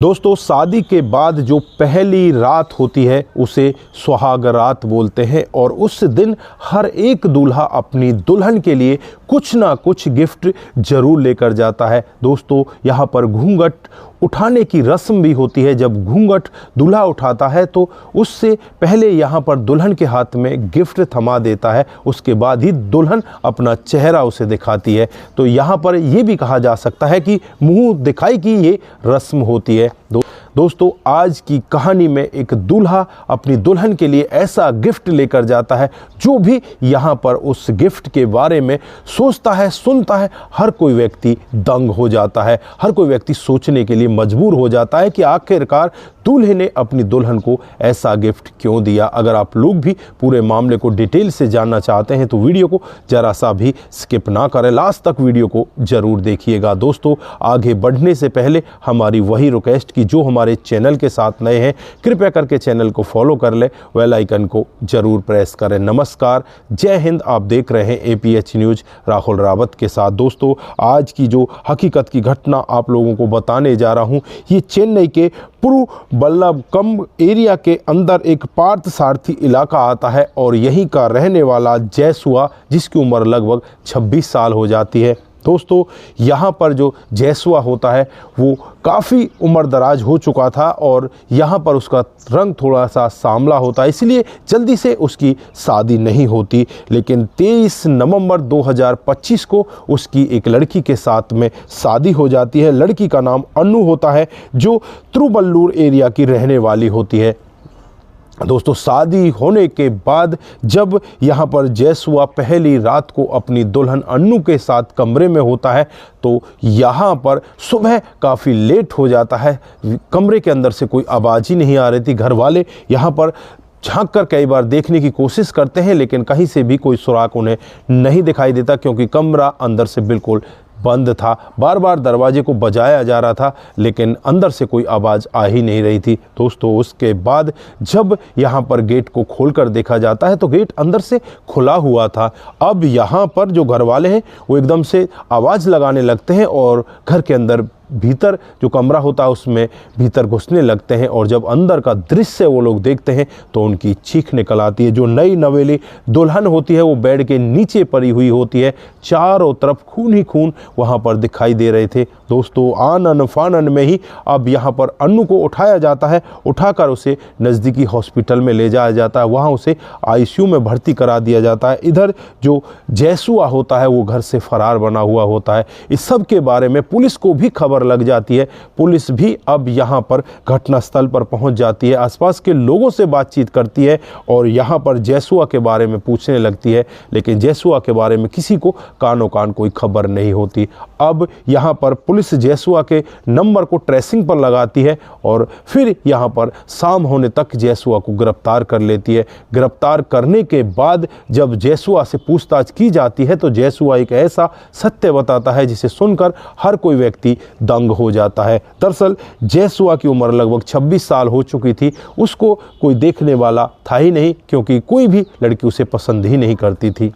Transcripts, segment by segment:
दोस्तों, शादी के बाद जो पहली रात होती है उसे सुहाग रात बोलते हैं और उस दिन हर एक दूल्हा अपनी दुल्हन के लिए कुछ ना कुछ गिफ्ट जरूर लेकर जाता है। दोस्तों, यहाँ पर घूंघट उठाने की रस्म भी होती है। जब घूंघट दूल्हा उठाता है तो उससे पहले यहाँ पर दुल्हन के हाथ में गिफ्ट थमा देता है, उसके बाद ही दुल्हन अपना चेहरा उसे दिखाती है। तो यहाँ पर यह भी कहा जा सकता है कि मुंह दिखाई की ये रस्म होती है। दोस्तों, आज की कहानी में एक दूल्हा अपनी दुल्हन के लिए ऐसा गिफ्ट लेकर जाता है, जो भी यहाँ पर उस गिफ्ट के बारे में सोचता है, सुनता है, हर कोई व्यक्ति दंग हो जाता है। हर कोई व्यक्ति सोचने के लिए मजबूर हो जाता है कि आखिरकार दूल्हे ने अपनी दुल्हन को ऐसा गिफ्ट क्यों दिया। अगर आप लोग भी पूरे मामले को डिटेल से जानना चाहते हैं तो वीडियो को जरा सा भी स्किप ना करें, लास्ट तक वीडियो को जरूर देखिएगा। दोस्तों, आगे बढ़ने से पहले हमारी वही रिक्वेस्ट कि जो हमारे चैनल के साथ नए हैं, कृपया करके चैनल को फॉलो कर ले, बेल आइकन को जरूर प्रेस करें। नमस्कार, जय हिंद। आप देख रहे हैं APH न्यूज राहुल रावत के साथ। दोस्तों, आज की जो हकीकत की घटना आप लोगों को बताने जा रहा हूं, ये चेन्नई के पुरुबल्लकम एरिया के अंदर एक पार्थ सारथी इलाका आता है और यहीं का रहने वाला जयसुआ, जिसकी उम्र लगभग 26 साल हो जाती है। दोस्तों, यहाँ पर जो जयसुआ होता है वो काफ़ी उम्रदराज हो चुका था और यहाँ पर उसका रंग थोड़ा सा सांवला होता है, इसलिए जल्दी से उसकी शादी नहीं होती। लेकिन 23 नवंबर 2025 को उसकी एक लड़की के साथ में शादी हो जाती है। लड़की का नाम अन्नू होता है, जो तिरुवल्लूर एरिया की रहने वाली होती है। दोस्तों, शादी होने के बाद जब यहाँ पर जयसुआ पहली रात को अपनी दुल्हन अन्नू के साथ कमरे में होता है तो यहाँ पर सुबह काफ़ी लेट हो जाता है। कमरे के अंदर से कोई आवाज़ ही नहीं आ रही थी। घर वाले यहाँ पर झांक कर कई बार देखने की कोशिश करते हैं, लेकिन कहीं से भी कोई सुराग उन्हें नहीं दिखाई देता, क्योंकि कमरा अंदर से बिल्कुल बंद था। बार बार दरवाजे को बजाया जा रहा था, लेकिन अंदर से कोई आवाज़ आ ही नहीं रही थी। दोस्तों, उसके बाद जब यहाँ पर गेट को खोलकर देखा जाता है तो गेट अंदर से खुला हुआ था। अब यहाँ पर जो घर वाले हैं वो एकदम से आवाज़ लगाने लगते हैं और घर के अंदर भीतर जो कमरा होता है उसमें भीतर घुसने लगते हैं। और जब अंदर का दृश्य वो लोग देखते हैं तो उनकी चीख निकल आती है। जो नई नवेली दुल्हन होती है वो बेड के नीचे पड़ी हुई होती है। चारों तरफ खून ही खून वहाँ पर दिखाई दे रहे थे। दोस्तों, आनन फानन में ही अब यहाँ पर अन्नू को उठाया जाता है। उठाकर उसे नज़दीकी हॉस्पिटल में ले जाया जाता है। वहाँ उसे ICU में भर्ती करा दिया जाता है। इधर जो जयसुआ होता है वो घर से फरार बना हुआ होता है। इस सब के बारे में पुलिस को भी खबर लग जाती है। पुलिस भी अब यहाँ पर घटनास्थल पर पहुँच जाती है, आसपास के लोगों से बातचीत करती है और यहाँ पर जयसुआ के बारे में पूछने लगती है, लेकिन जयसुआ के बारे में किसी को कानो कान कोई खबर नहीं होती। अब यहाँ पर पुलिस जयसुआ के नंबर को ट्रेसिंग पर लगाती है और फिर यहाँ पर शाम होने तक जयसुआ को गिरफ्तार कर लेती है। गिरफ्तार करने के बाद जब जयसुआ से पूछताछ की जाती है तो जयसुआ एक ऐसा सत्य बताता है जिसे सुनकर हर कोई व्यक्ति दंग हो जाता है। दरअसल जयसुआ की उम्र लगभग 26 साल हो चुकी थी। उसको कोई देखने वाला था ही नहीं, क्योंकि कोई भी लड़की उसे पसंद ही नहीं करती थी।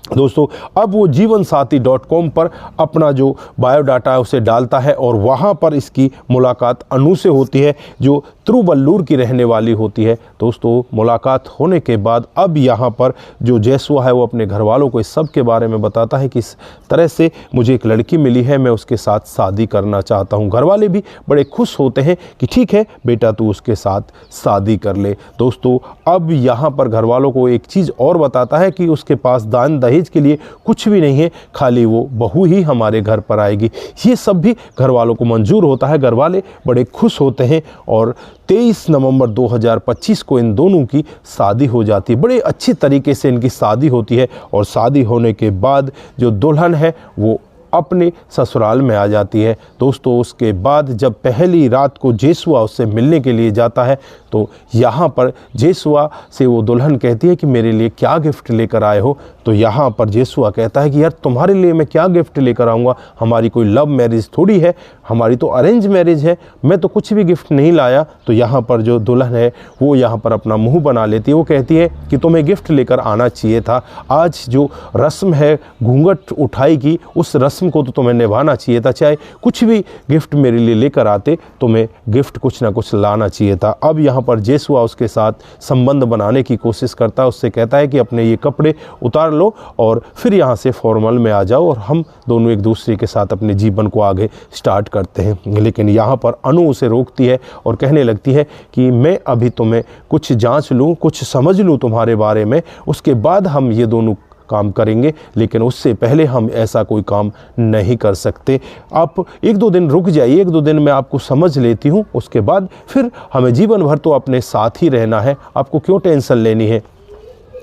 दोस्तों, अब वो जीवनसाथी.com पर अपना जो बायोडाटा है उसे डालता है और वहाँ पर इसकी मुलाकात अन्नू से होती है, जो तिरुवल्लूर की रहने वाली होती है। दोस्तों, मुलाकात होने के बाद अब यहाँ पर जो जयसुआ है वो अपने घर वालों को इस सब के बारे में बताता है कि इस तरह से मुझे एक लड़की मिली है, मैं उसके साथ शादी करना चाहता हूँ। घर वाले भी बड़े खुश होते हैं कि ठीक है बेटा, तू उसके साथ शादी कर ले। दोस्तों, अब यहाँ पर घर वालों को एक चीज़ और बताता है कि उसके पास दान दहेज के लिए कुछ भी नहीं है, खाली वो बहू ही हमारे घर पर आएगी। ये सब भी घर वालों को मंजूर होता है। घर वाले बड़े खुश होते हैं और 23 नवंबर 2025 को इन दोनों की शादी हो जाती है। बड़े अच्छी तरीके से इनकी शादी होती है और शादी होने के बाद जो दुल्हन है वो अपने ससुराल में आ जाती है। दोस्तों, उसके बाद जब पहली रात को जयसुआ उससे मिलने के लिए जाता है तो यहाँ पर जयसुआ से वो दुल्हन कहती है कि मेरे लिए क्या गिफ्ट लेकर आए हो। तो यहाँ पर जयसुआ कहता है कि यार, तुम्हारे लिए मैं क्या गिफ्ट लेकर आऊँगा, हमारी कोई लव मैरिज थोड़ी है, हमारी तो अरेंज मैरिज है, मैं तो कुछ भी गिफ्ट नहीं लाया। तो यहाँ पर जो दुल्हन है वो यहाँ पर अपना मुँह बना लेती है। वो कहती है कि तुम्हें गिफ्ट लेकर आना चाहिए था। आज जो रस्म है घूंघट उठाई की, उस रस्म रस्म को तो तुम्हें निभाना चाहिए था, चाहे कुछ भी गिफ्ट मेरे लिए लेकर आते, तुम्हें गिफ्ट कुछ ना कुछ लाना चाहिए था। अब यहाँ पर जेसुआ उसके साथ संबंध बनाने की कोशिश करता है, उससे कहता है कि अपने ये कपड़े उतार लो और फिर यहाँ से फॉर्मल में आ जाओ और हम दोनों एक दूसरे के साथ अपने जीवन को आगे स्टार्ट करते हैं। लेकिन यहाँ पर अनु उसे रोकती है और कहने लगती है कि मैं अभी तुम्हें कुछ जांच लूँ, कुछ समझ लूँ तुम्हारे बारे में, उसके बाद हम ये दोनों काम करेंगे, लेकिन उससे पहले हम ऐसा कोई काम नहीं कर सकते। आप 1-2 दिन रुक जाइए, 1-2 दिन मैं आपको समझ लेती हूँ, उसके बाद फिर हमें जीवन भर तो अपने साथ ही रहना है, आपको क्यों टेंशन लेनी है।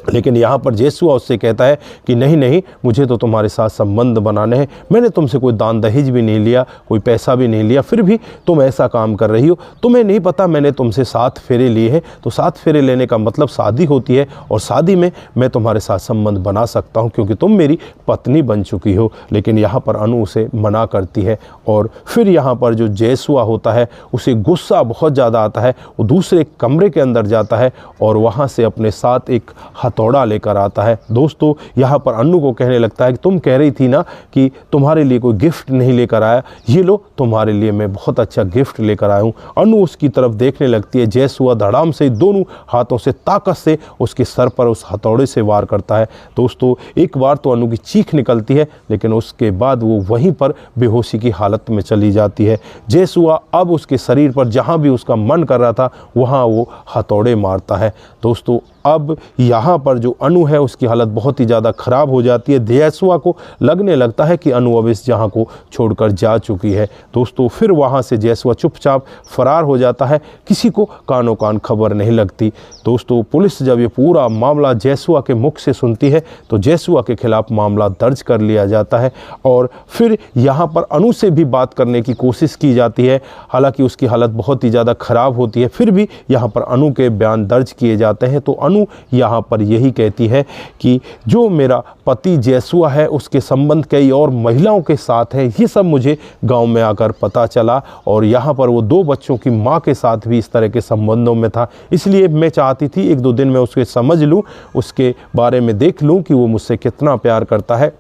लेकिन यहाँ पर जेसुआ उससे कहता है कि नहीं नहीं, मुझे तो तुम्हारे साथ संबंध बनाने हैं, मैंने तुमसे कोई दान दहेज भी नहीं लिया, कोई पैसा भी नहीं लिया, फिर भी तुम ऐसा काम कर रही हो। तुम्हें नहीं पता मैंने तुमसे 7 फेरे लिए हैं, तो 7 फेरे लेने का मतलब शादी होती है, और शादी में मैं तुम्हारे साथ संबंध बना सकता हूँ क्योंकि तुम मेरी पत्नी बन चुकी हो। लेकिन यहाँ पर अनु उसे मना करती है और फिर यहाँ पर जो जेसुआ होता है उसे गुस्सा बहुत ज़्यादा आता है, वो दूसरे कमरे के अंदर जाता है और वहाँ से अपने साथ एक हथौड़ा लेकर आता है। दोस्तों यहाँ पर अन्नू को कहने लगता है कि तुम कह रही थी ना कि तुम्हारे लिए कोई गिफ्ट नहीं लेकर आया, ये लो तुम्हारे लिए मैं बहुत अच्छा गिफ्ट लेकर आया हूँ। अन्नू उसकी तरफ देखने लगती है, जेसुआ धड़ाम से दोनों हाथों से ताकत से उसके सर पर उस हथौड़े से वार करता है। दोस्तों एक बार तो अन्नू की चीख निकलती है, लेकिन उसके बाद वो वहीं पर बेहोशी की हालत में चली जाती है। जेसुआ अब उसके शरीर पर जहाँ भी उसका मन कर रहा था वहाँ वो हथौड़े मारता है। दोस्तों अब यहाँ पर जो अनु है उसकी हालत बहुत ही ज़्यादा ख़राब हो जाती है। जेसुआ को लगने लगता है कि अनु अब इस जहाँ को छोड़कर जा चुकी है। दोस्तों फिर वहाँ से जेसुआ चुपचाप फरार हो जाता है, किसी को कानो कान खबर नहीं लगती। दोस्तों पुलिस जब ये पूरा मामला जेसुआ के मुख से सुनती है तो जेसुआ के खिलाफ मामला दर्ज कर लिया जाता है और फिर यहाँ पर अनु से भी बात करने की कोशिश की जाती है। हालांकि उसकी हालत बहुत ही ज़्यादा ख़राब होती है, फिर भी यहाँ पर अनु के बयान दर्ज किए जाते हैं। तो अनु यहाँ पर यही कहती है कि जो मेरा पति जेसुआ है उसके संबंध कई और महिलाओं के साथ है, ये सब मुझे गांव में आकर पता चला और यहाँ पर वो 2 बच्चों की माँ के साथ भी इस तरह के संबंधों में था। इसलिए मैं चाहती थी 1-2 दिन में उसके समझ लूँ, उसके बारे में देख लूँ कि वो मुझसे कितना प्यार करता है,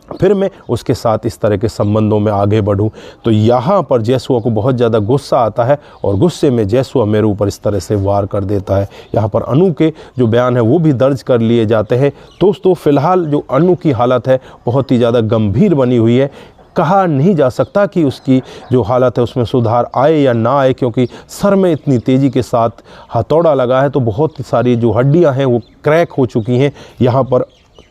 फिर मैं उसके साथ इस तरह के संबंधों में आगे बढ़ूं। तो यहाँ पर जेसुआ को बहुत ज़्यादा गुस्सा आता है और गुस्से में जेसुआ मेरे ऊपर इस तरह से वार कर देता है। यहाँ पर अनु के जो बयान है वो भी दर्ज कर लिए जाते हैं। दोस्तों फ़िलहाल जो अनु की हालत है बहुत ही ज़्यादा गंभीर बनी हुई है, कहा नहीं जा सकता कि उसकी जो हालत है उसमें सुधार आए या ना आए, क्योंकि सर में इतनी तेज़ी के साथ हथौड़ा लगा है तो बहुत सारी जो हड्डियां हैं वो क्रैक हो चुकी हैं। यहाँ पर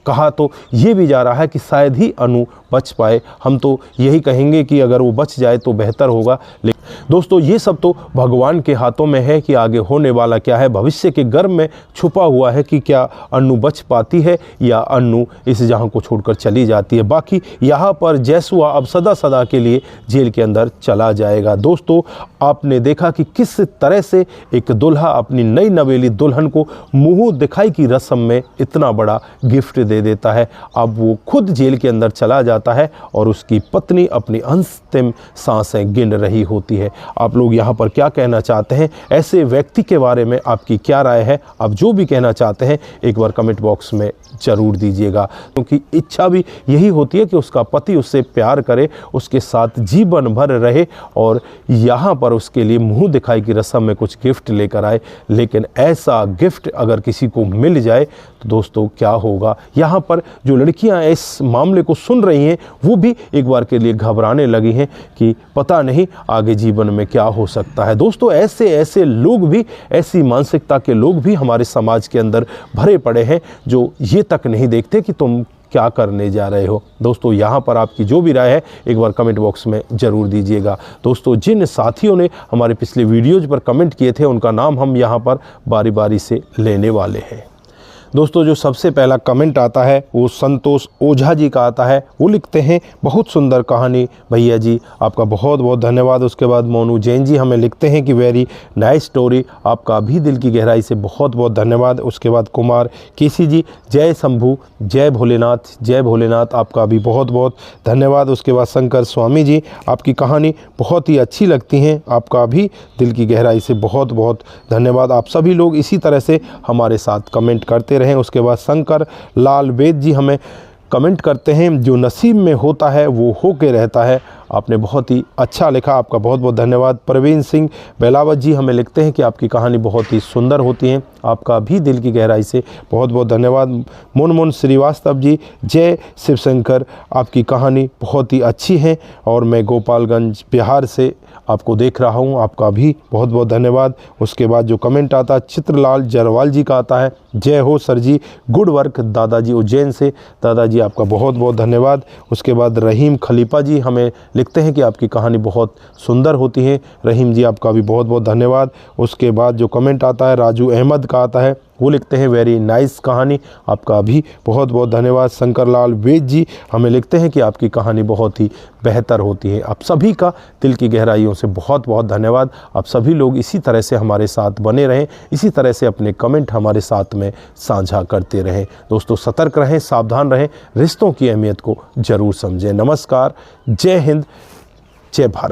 कहा तो ये भी जा रहा है कि शायद ही अनु बच पाए। हम तो यही कहेंगे कि अगर वो बच जाए तो बेहतर होगा। लेकिन दोस्तों ये सब तो भगवान के हाथों में है कि आगे होने वाला क्या है, भविष्य के गर्भ में छुपा हुआ है कि क्या अनु बच पाती है या अनु इस जहां को छोड़कर चली जाती है। बाकी यहाँ पर जेसुआ अब सदा सदा के लिए जेल के अंदर चला जाएगा। दोस्तों आपने देखा कि किस तरह से एक दुल्हा अपनी नई नवेली दुल्हन को मुंह दिखाई की रस्म में इतना बड़ा गिफ्ट दे देता है। अब वो खुद जेल के अंदर चला जाता है और उसकी पत्नी अपनी अंतिम सांसें गिन रही होती है। आप लोग यहाँ पर क्या कहना चाहते हैं, ऐसे व्यक्ति के बारे में आपकी क्या राय है? आप जो भी कहना चाहते हैं एक बार कमेंट बॉक्स में ज़रूर दीजिएगा, क्योंकि इच्छा भी यही होती है कि उसका पति उससे प्यार करे, उसके साथ जीवन भर रहे और यहाँ पर उसके लिए मुंह दिखाई की रस्म में कुछ गिफ्ट लेकर आए। लेकिन ऐसा गिफ्ट अगर किसी को मिल जाए तो दोस्तों क्या होगा। यहाँ पर जो लड़कियाँ इस मामले को सुन रही हैं वो भी एक बार के लिए घबराने लगी हैं कि पता नहीं आगे जीवन में क्या हो सकता है। दोस्तों ऐसे लोग भी, ऐसी मानसिकता के लोग भी हमारे समाज के अंदर भरे पड़े हैं जो ये तक नहीं देखते कि तुम क्या करने जा रहे हो। दोस्तों यहाँ पर आपकी जो भी राय है एक बार कमेंट बॉक्स में ज़रूर दीजिएगा। दोस्तों जिन साथियों ने हमारे पिछले वीडियोज़ पर कमेंट किए थे उनका नाम हम यहाँ पर बारी बारी से लेने वाले हैं। दोस्तों जो सबसे पहला कमेंट आता है वो संतोष ओझा जी का आता है। वो लिखते हैं बहुत सुंदर कहानी भैया जी, आपका बहुत बहुत धन्यवाद। उसके बाद मोनू जैन जी हमें लिखते हैं कि वेरी नाइस स्टोरी, आपका भी दिल की गहराई से बहुत बहुत धन्यवाद। उसके बाद कुमार केसी जी, जय शंभू, जय भोलेनाथ, आपका भी बहुत बहुत धन्यवाद। उसके बाद शंकर स्वामी जी, आपकी कहानी बहुत ही अच्छी लगती हैं, आपका भी दिल की गहराई से बहुत बहुत धन्यवाद। आप सभी लोग इसी तरह से हमारे साथ कमेंट करते रहें। उसके बाद शंकर लाल वेद जी हमें कमेंट करते हैं, जो नसीब में होता है वो होके रहता है। आपने बहुत ही अच्छा लिखा, आपका बहुत बहुत धन्यवाद। प्रवीण सिंह बेलावत जी हमें लिखते हैं कि आपकी कहानी बहुत ही सुंदर होती है, आपका भी दिल की गहराई से बहुत बहुत धन्यवाद। मुनमुन श्रीवास्तव जी, जय शिवशंकर, आपकी कहानी बहुत ही अच्छी है और मैं गोपालगंज बिहार से आपको देख रहा हूं, आपका भी बहुत बहुत धन्यवाद। उसके बाद जो कमेंट आता है चित्रलाल जरवाल जी का आता है, जय हो सर जी, गुड वर्क दादाजी उज्जैन से, दादाजी आपका बहुत बहुत धन्यवाद। उसके बाद रहीम खलीफा जी हमें लिखते हैं कि आपकी कहानी बहुत सुंदर होती है, रहीम जी आपका भी बहुत बहुत धन्यवाद। उसके बाद जो कमेंट आता है राजू अहमद का आता है, वो लिखते हैं वेरी नाइस कहानी, आपका भी बहुत बहुत धन्यवाद। शंकरलाल वेद जी हमें लिखते हैं कि आपकी कहानी बहुत ही बेहतर होती है। आप सभी का दिल की गहराइयों से बहुत बहुत धन्यवाद। आप सभी लोग इसी तरह से हमारे साथ बने रहें, इसी तरह से अपने कमेंट हमारे साथ में साझा करते रहें। दोस्तों सतर्क रहें, सावधान रहें, रिश्तों की अहमियत को ज़रूर समझें। नमस्कार, जय हिंद, जय भारत।